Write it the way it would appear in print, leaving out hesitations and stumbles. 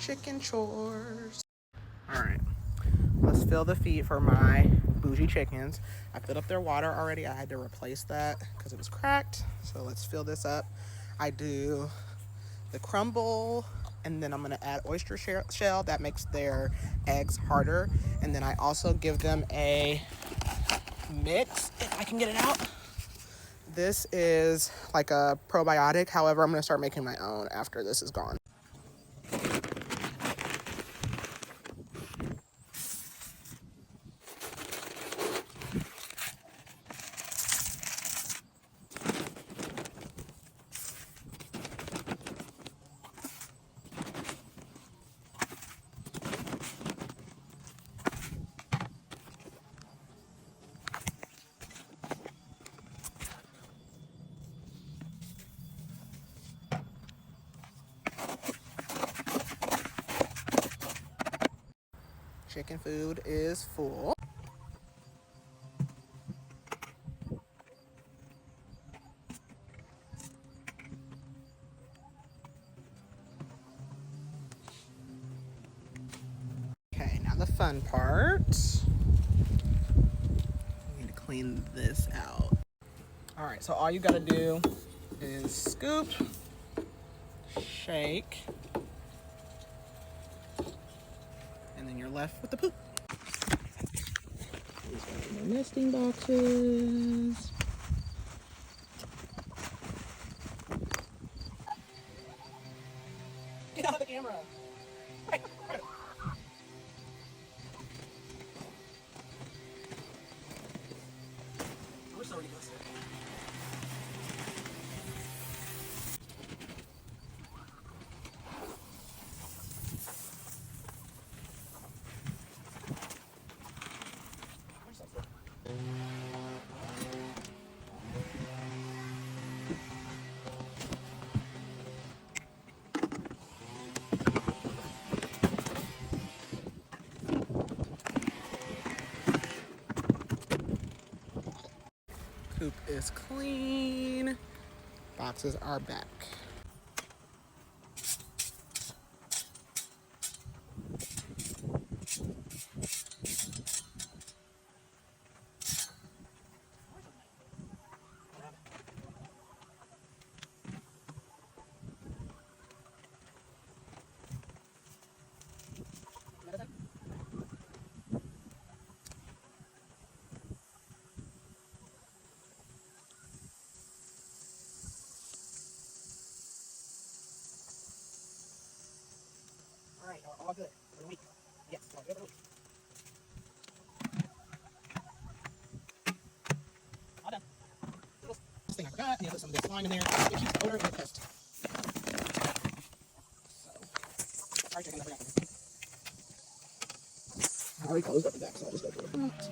chicken chores. All right, let's fill the feed for my bougie chickens. I filled up their water already. I had to replace that because it was cracked. So let's fill this up. I do the crumble, and then I'm gonna add oyster shell. That makes their eggs harder. And then I also give them a mix, if I can get it out. This is like a probiotic. However, I'm gonna start making my own after this is gone. Chicken food is full. Okay, now the fun part. I need to clean this out. All right, so all you gotta do is scoop, shake, and then you're left with the poop. These are my nesting boxes. Get out of the camera. We're so ridiculous. Coop is clean. Boxes are back. All right, all good for the week. Yes, all good for the week. All done. Little thing I forgot, need to put some of this lime in there. It keeps the odor in the pest. So, sorry, chicken, I forgot. I already closed up the back, so I'll just go through the front.